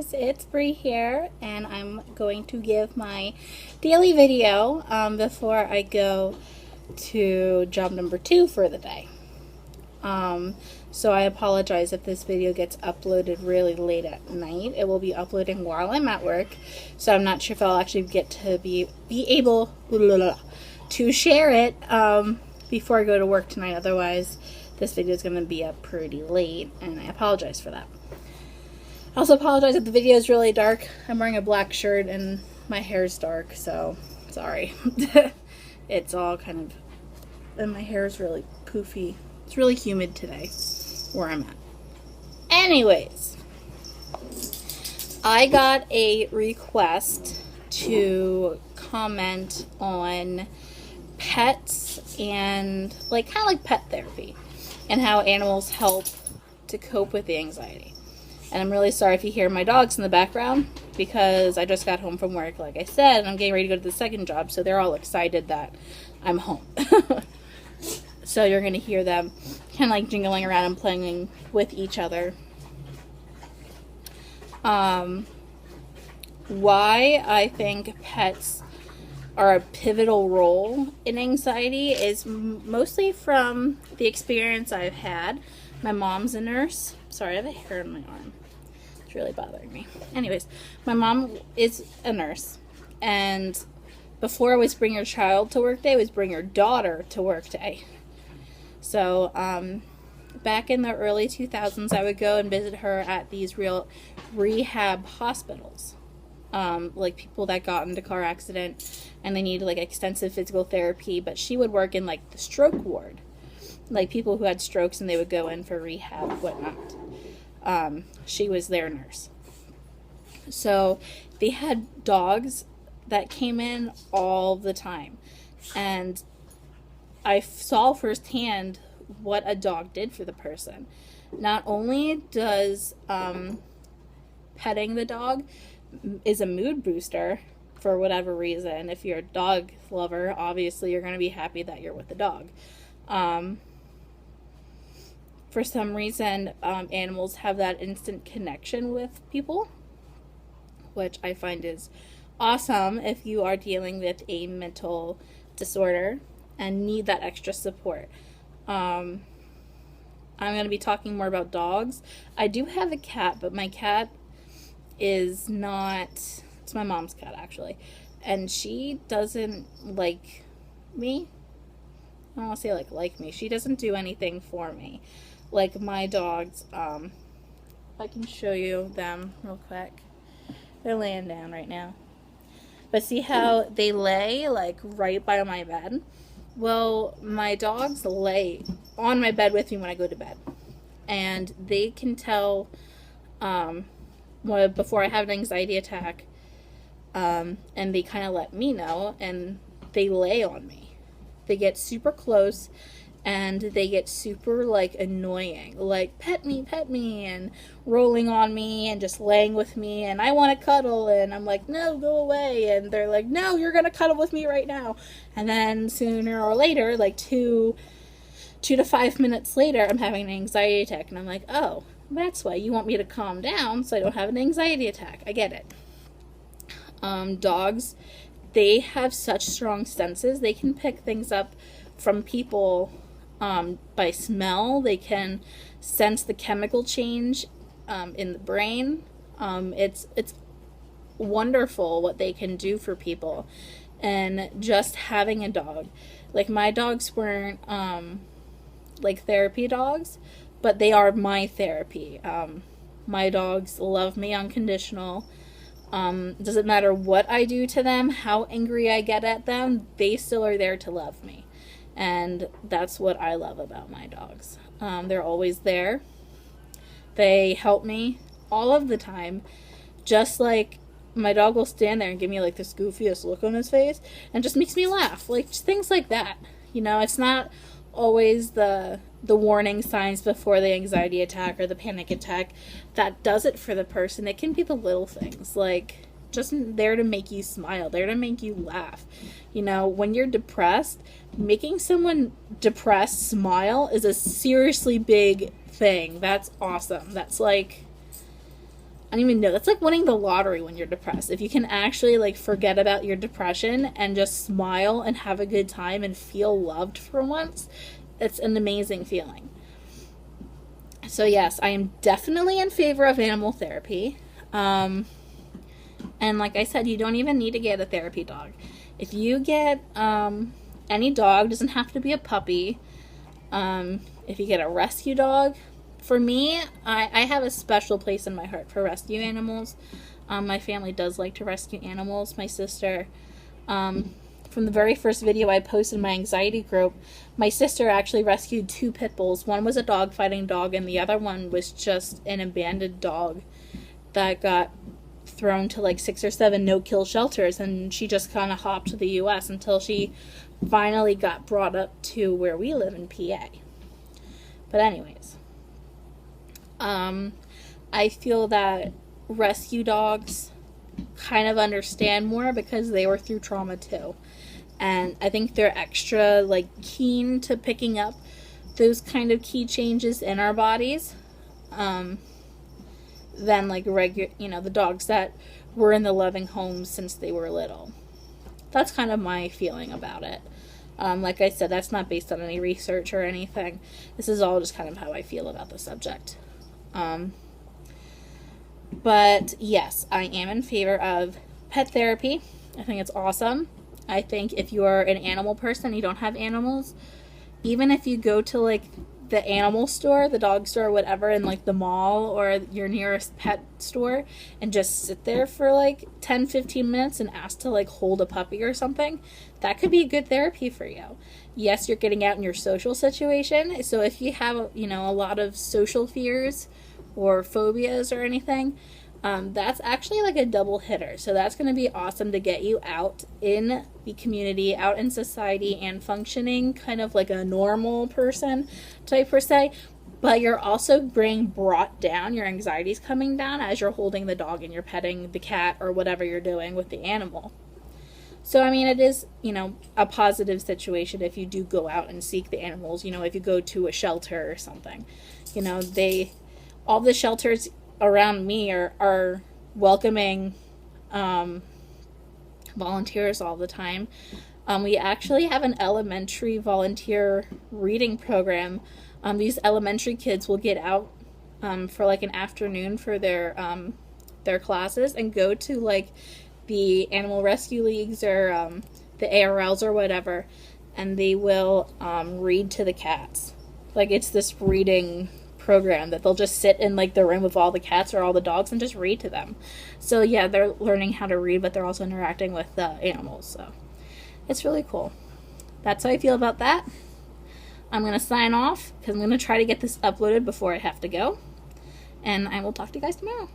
guys, it's Bree here, and I'm going to give my daily video before I go to job number 2 for the day. So I apologize if this video gets uploaded really late at night. It will be uploading while I'm at work, so I'm not sure if I'll actually get to be able to share it before I go to work tonight. Otherwise, this video is going to be up pretty late, and I apologize for that. I also apologize if the video is really dark. I'm wearing a black shirt and my hair is dark, so sorry. It's all kind of, and my hair is really poofy. It's really humid today where I'm at. Anyways, I got a request to comment on pets and kind of like pet therapy and how animals help to cope with the anxiety. And I'm really sorry if you hear my dogs in the background, because I just got home from work, like I said, and I'm getting ready to go to the second job, so they're all excited that I'm home. So you're going to hear them kind of like jingling around and playing with each other. Why I think pets are a pivotal role in anxiety is mostly from the experience I've had. My mom's a nurse. Sorry, I have a hair on my arm. It's really bothering me. Anyways, my mom is a nurse, and before I was bring your child to work day, I was bring your daughter to work day. So, back in the early 2000s, I would go and visit her at these real rehab hospitals. Like people that got into car accident and they needed extensive physical therapy, but she would work in the stroke ward. Like people who had strokes and they would go in for rehab, whatnot. She was their nurse. So they had dogs that came in all the time. And I saw firsthand what a dog did for the person. Not only does petting the dog is a mood booster for whatever reason. If you're a dog lover, obviously you're going to be happy that you're with the dog. For some reason, animals have that instant connection with people, which I find is awesome if you are dealing with a mental disorder and need that extra support. I'm going to be talking more about dogs. I do have a cat, but my cat is not, it's my mom's cat actually, and she doesn't like me. I don't want to say like me. She doesn't do anything for me. Like my dogs, I can show you them real quick. They're laying down right now. But see how they lay right by my bed? Well, my dogs lay on my bed with me when I go to bed. And they can tell before I have an anxiety attack, and they kind of let me know, and they lay on me. They get super close, and they get super annoying, pet me, and rolling on me, and just laying with me, and I want to cuddle, and I'm like, no, go away, and they're like, no, you're gonna cuddle with me right now. And then sooner or later, 2 to 5 minutes later, I'm having an anxiety attack, and I'm like, oh, that's why you want me to calm down so I don't have an anxiety attack. I get it. Dogs, they have such strong senses. They can pick things up from people by smell. They can sense the chemical change in the brain. It's wonderful what they can do for people. And just having a dog, my dogs weren't therapy dogs, but they are my therapy. My dogs love me unconditional. Doesn't matter what I do to them, how angry I get at them, they still are there to love me. And that's what I love about my dogs. They're always there. They help me all of the time. Just my dog will stand there and give me this goofiest look on his face and just makes me laugh. Just things like that. It's not always the warning signs before the anxiety attack or the panic attack that does it for the person. It can be the little things, just there to make you smile, there to make you laugh. When you're depressed, making someone depressed smile is a seriously big thing. That's awesome. That's don't even know. That's like winning the lottery when you're depressed. If you can actually like forget about your depression and just smile and have a good time and feel loved for once, it's an amazing feeling. So yes, I am definitely in favor of animal therapy. And like I said, you don't even need to get a therapy dog. If you get any dog, doesn't have to be a puppy. If you get a rescue dog, for me, I have a special place in my heart for rescue animals. My family does like to rescue animals. My sister, from the very first video I posted in my anxiety group, my sister actually rescued 2 pit bulls. One was a dog fighting dog, and the other one was just an abandoned dog that got thrown to like 6 or 7 no-kill shelters, and she just kind of hopped to the U.S. until she finally got brought up to where we live in PA. But anyways, I feel that rescue dogs kind of understand more because they were through trauma too. And I think they're extra like keen to picking up those kind of key changes in our bodies than like the dogs that were in the loving homes since they were little. That's kind of my feeling about it. Like I said, that's not based on any research or anything. This is all just kind of how I feel about the subject. But yes, I am in favor of pet therapy. I think it's awesome. I think if you're an animal person, you don't have animals, even if you go to like the animal store, the dog store, whatever, in like the mall or your nearest pet store, and just sit there for like 10-15 minutes and ask to like hold a puppy or something, that could be good therapy for you. Yes, you're getting out in your social situation, so if you have a lot of social fears or phobias or anything, that's actually like a double hitter. So that's going to be awesome to get you out in the community, out in society, and functioning kind of like a normal person type per se. But you're also being brought down, your anxiety's coming down as you're holding the dog and you're petting the cat or whatever you're doing with the animal. So, I mean, it is, a positive situation if you do go out and seek the animals, if you go to a shelter or something. All the shelters around me are welcoming volunteers all the time. We actually have an elementary volunteer reading program. These elementary kids will get out for like an afternoon for their classes and go to like the animal rescue leagues or the ARLs or whatever, and they will read to the cats. Like, it's this reading program that they'll just sit in like the room with all the cats or all the dogs and just read to them. So yeah, they're learning how to read, but they're also interacting with the animals, so it's really cool. That's how I feel about that. I'm going to sign off because I'm going to try to get this uploaded before I have to go, and I will talk to you guys tomorrow.